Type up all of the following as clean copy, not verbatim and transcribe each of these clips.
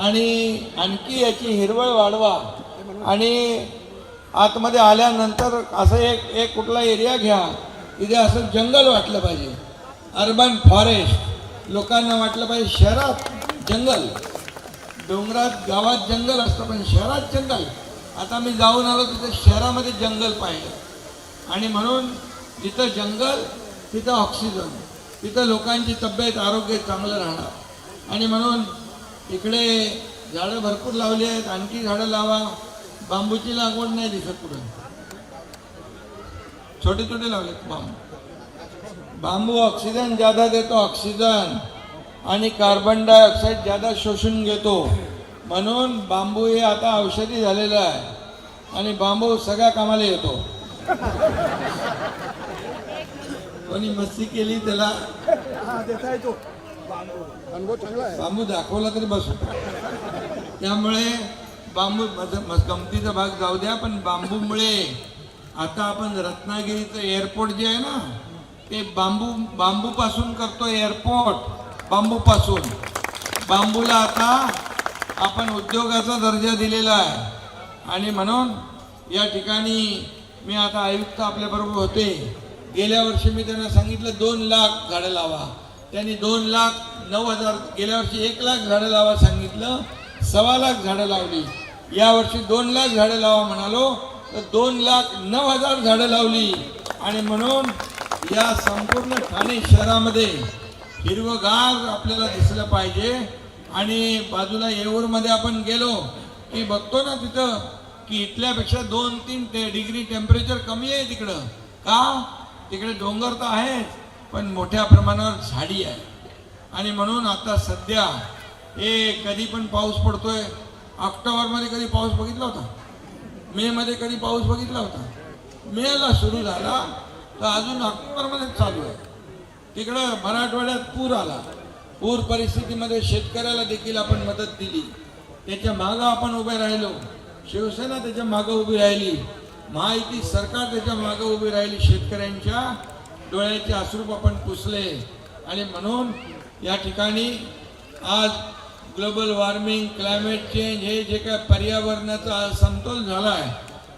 आणि आणखी याची हिरवळ वाढवा आणि आतमध्ये आल्यानंतर असं एक कुठला एरिया घ्या, तिथे असं जंगल वाटलं पाहिजे, अर्बन फॉरेस्ट. लोकांना वाटलं पाहिजे शहरात जंगल, डोंगरात गावात जंगल असतं पण शहरात जंगल. आता मी जाऊन आलो तिथे शहरामध्ये जंगल पाहिलं आणि म्हणून जिथं जंगल तिथं ऑक्सिजन, तिथं लोकांची तब्येत आरोग्य चांगलं राहणार. आणि म्हणून इकडे झाडं भरपूर लावली आहेत, आणखी झाडं लावा. बांबूची लागवड नाही दिसत पुढे, छोटे छोटे लावलेत बांबू. बांबू ऑक्सिजन ज्यादा देतो, ऑक्सिजन, आणि कार्बन डायऑक्साईड ज्यादा शोषून घेतो. म्हणून बांबू हे आता औषधी झालेलं आहे आणि बांबू सगळ्या कामाला येतो. कोणी मस्ती केली त्याला बांबू दाखवला तरी बसू. त्यामुळे बांबू गमतीचा भाग जाऊ द्या, पण बांबूमुळे आता आपण रत्नागिरीचं एअरपोर्ट जे आहे ना ते बांबूपासून करतो. एअरपोर्ट बांबूपासून. बांबूला आता आपण उद्योगाचा दर्जा दिलेला आहे आणि म्हणून या ठिकाणी मी आता आयुक्त आपल्याबरोबर होते. गेल्या वर्षी मी त्यांना सांगितलं 2 लाख झाडं लावा. त्यांनी 2,09,000, गेल्या वर्षी 1 लाख झाडं लावा सांगितलं, 1.25 लाख झाडं लावली. यावर्षी 2 लाख झाडं लावा म्हणालो तर 2,09,000 झाडं लावली. आणि म्हणून या संपूर्ण ठाणे शहरामध्ये हिरवगार आपल्याला दिसलं पाहिजे. आणि बाजूला येऊरमध्ये आपण गेलो की बघतो ना तिथं की इथल्यापेक्षा 2-3 डिग्री टेम्परेचर कमी आहे तिकडं. का? तिकडे डोंगर तर आहेच पण मोठ्या प्रमाणावर झाडी आहे. आणि म्हणून आता सध्या कधी पण पाऊस पडतोय. ऑक्टोबरमध्ये कधी पाऊस बघितला होता? मेमध्ये कधी पाऊस बघितला होता? मेला सुरू झाला तर अजून ऑक्टोबरमध्ये चालू आहे. तिकडं मराठवाड्यात पूर आला. पूर परिस्थितीमध्ये शेतकऱ्याला देखील आपण मदत दिली. त्याच्या मागं आपण उभे राहिलो. शिवसेना त्याच्या मागं उभी राहिली. महायुती सरकार त्याच्या मागं उभी राहिली. शेतकऱ्यांच्या डोळ्याचे अश्रू आपण पुसले. आणि म्हणून या ठिकाणी आज ग्लोबल वॉर्मिंग, क्लायमेट चेंज हे जे काय पर्यावरणाचा समतोल झाला आहे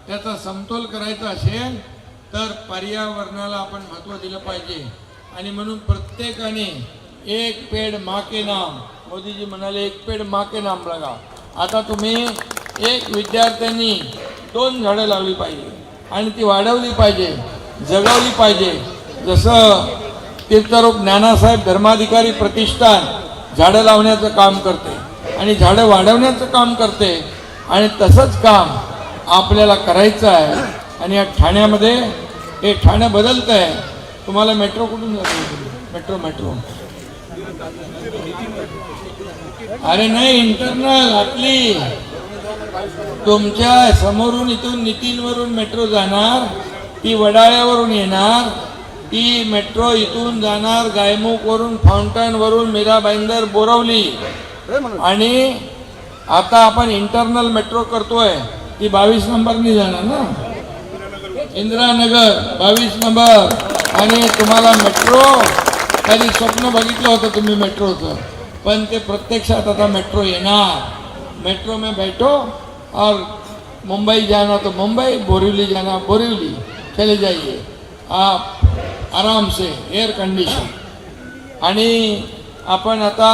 त्याचा समतोल करायचा असेल तर पर्यावरणाला आपण महत्त्व दिलं पाहिजे. आणि म्हणून प्रत्येकाने एक पेड़ माँ के नाम, मोदीजी म्हणाले 1 पेड़ माँ के नाम लगा. आता तुम्ही एक विद्यार्थ्यांनी 2 झाडं लावली पाहिजे आणि ती वाढवली पाहिजे, जगवली पाहिजे. जसं तीर्थरूप ज्ञानासाहेब धर्माधिकारी प्रतिष्ठान झाडं लावण्याचं काम करते आणि झाडं वाढवण्याचं काम करते आणि तसंच काम आपल्याला करायचं आहे. आणि या ठाण्यामध्ये हे ठाणं बदलतं आहे. तुम्हाला मेट्रो कुठून जाते? मेट्रो अरे नाही, इंटरनल आपली तुमच्या समोरून इथून नितीनवरून मेट्रो जाणार, ती वडाळ्यावरून येणार, ती मेट्रो इथून जाणार गायमुखवरून, फाउंटनवरून, मीरा भाईंदर, बोरवली. आणि आता आपण इंटरनल मेट्रो करतोय ती 22 नंबरनी जाणार ना, इंदिरानगर 22 नंबर. आणि तुम्हाला मेट्रो कधी स्वप्न बघितलं होतं तुम्ही मेट्रोचं, पण ते प्रत्यक्षात आता मेट्रो येणार. मेट्रो में बैठो और मुंबई जाना तो मुंबई, बोरीवली जाना बोरीवली, चले जाइए आप आराम से, एयर कंडिशन. आणि आपण आता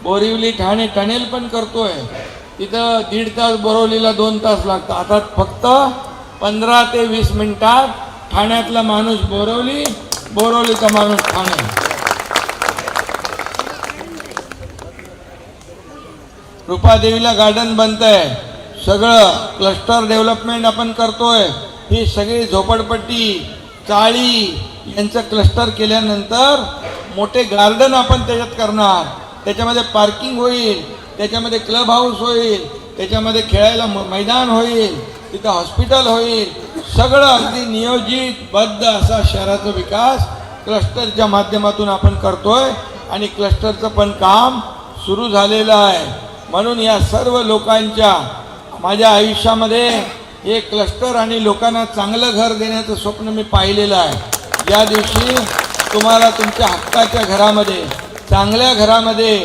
बोरिवली ठाणे टनेल पण करतोय. तिथं 1.5 तास, बोरिवलीला 2 तास लागतात. आता फक्त 15 ते 20 मिनिटात ठाण्यातला माणूस बोरिवली, बोरिवलीचा माणूस ठाणे. रूपादेवीला गार्डन बनतंय. सगळं क्लस्टर डेव्हलपमेंट आपण करतोय. ही सगळी झोपडपट्टी, चाळी यांचं क्लस्टर केल्यानंतर मोठे गार्डन आपण त्याच्यात करणार. त्याच्यामध्ये पार्किंग होईल, त्याच्यामध्ये क्लब हाऊस होईल, त्याच्यामध्ये खेळायला मैदान होईल, तिथं हॉस्पिटल होईल. सगळं अगदी नियोजितबद्ध असा शहराचा विकास क्लस्टरच्या माध्यमातून आपण करतोय. आणि क्लस्टरचं पण काम सुरू झालेलं आहे. म्हणून या सर्व लोकांच्या माझ्या आयुष्यामध्ये हे क्लस्टर आणि लोकांना चांगलं घर देण्याचं स्वप्न मी पाहिलेलं आहे. ज्या दिवशी तुम्हाला तुमच्या हक्काच्या घरामध्ये, चांगल्या घरामध्ये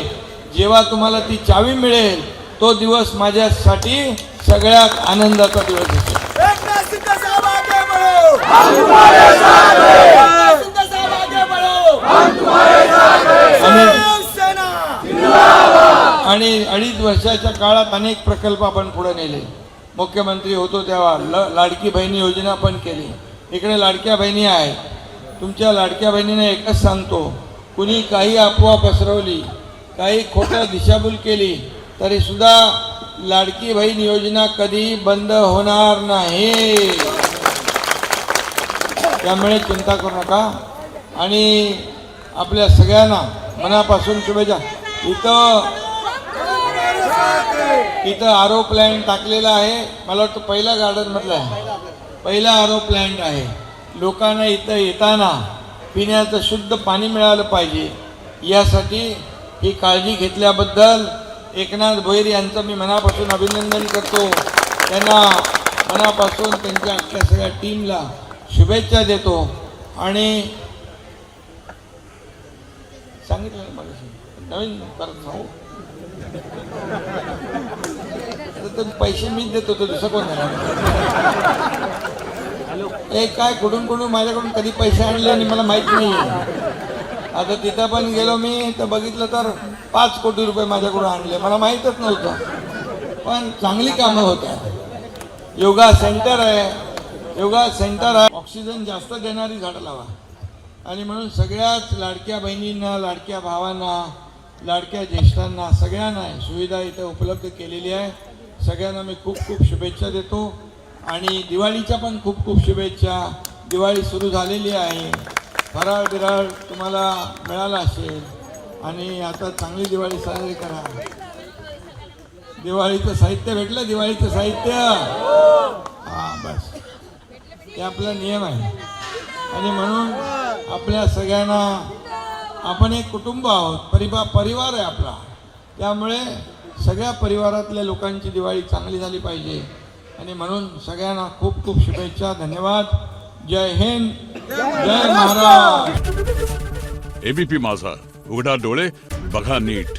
जेव्हा तुम्हाला ती चावी मिळेल तो दिवस माझ्यासाठी सगळ्यात आनंदाचा दिवस असेल. आणि 2.5 वर्षाच्या काळात अनेक प्रकल्प आपण पुढे नेले. मुख्यमंत्री होतो तेव्हा लाडकी बहिणी योजना पण केली. इकडे लाडक्या बहिणी आहेत. तुमच्या लाडक्या बहिणीने एकच सांगतो, कुणी काही अफवा पसरवली, काही खोटं दिशाभूल केली तरी सुद्धा लाडकी बहीण योजना कधी बंद होणार नाही. त्यामुळे चिंता करू नका. आणि आपल्या सगळ्यांना मनापासून शुभेच्छा. इथं आरो प्लॅन्ट टाकलेला आहे. मला वाटतं पहिला गार्डन मधला आहे, पहिला आरो प्लॅन्ट आहे. लोकांना इथं येताना पिण्याचं शुद्ध पाणी मिळालं पाहिजे यासाठी ही काळजी घेतल्याबद्दल एकनाथ भोईर यांचं मी मनापासून अभिनंदन करतो. त्यांना मनापासून त्यांच्या अख्ख्या सगळ्या टीमला शुभेच्छा देतो. आणि सांगितलं ना मला नवीन परत सांगू, पैसे मीच देतो तो दुसरं कोण देणार? काय कुठून माझ्याकडून कधी पैसे आणले आणि मला माहित नाही. आता तिथं पण गेलो मी तर बघितलं तर 5 कोटी रुपये माझ्याकडून आणले, मला माहीतच नव्हतं. पण चांगली कामं होत आहे. योगा सेंटर आहे. ऑक्सिजन जास्त देणारी झाडं लावा. आणि म्हणून सगळ्याच लाडक्या बहिणींना, लाडक्या भावांना, लाडक्या ज्येष्ठांना सगळ्यांना सुविधा इथं उपलब्ध केलेली आहे. सगळ्यांना मी खूप खूप शुभेच्छा देतो. आणि दिवाळीच्या पण खूप खूप शुभेच्छा. दिवाळी सुरू झालेली आहे. फराळ बिराळ तुम्हाला मिळाला असेल आणि आता चांगली दिवाळी साजरी करा. दिवाळीचं साहित्य भेटलं, दिवाळीचं साहित्य, हां बस हे आपला नियम आहे. आणि म्हणून आपल्या सगळ्यांना, आपण एक कुटुंब आहोत, परिवार आहे आपला. त्यामुळे सगळ्या परिवारातल्या लोकांची दिवाळी चांगली झाली पाहिजे. आणि म्हणून सगळ्यांना खूप खूप शुभेच्छा. धन्यवाद. जय हिंद, जय महाराष्ट्र. एबीपी माझा, उघडा डोळे बघा नीट.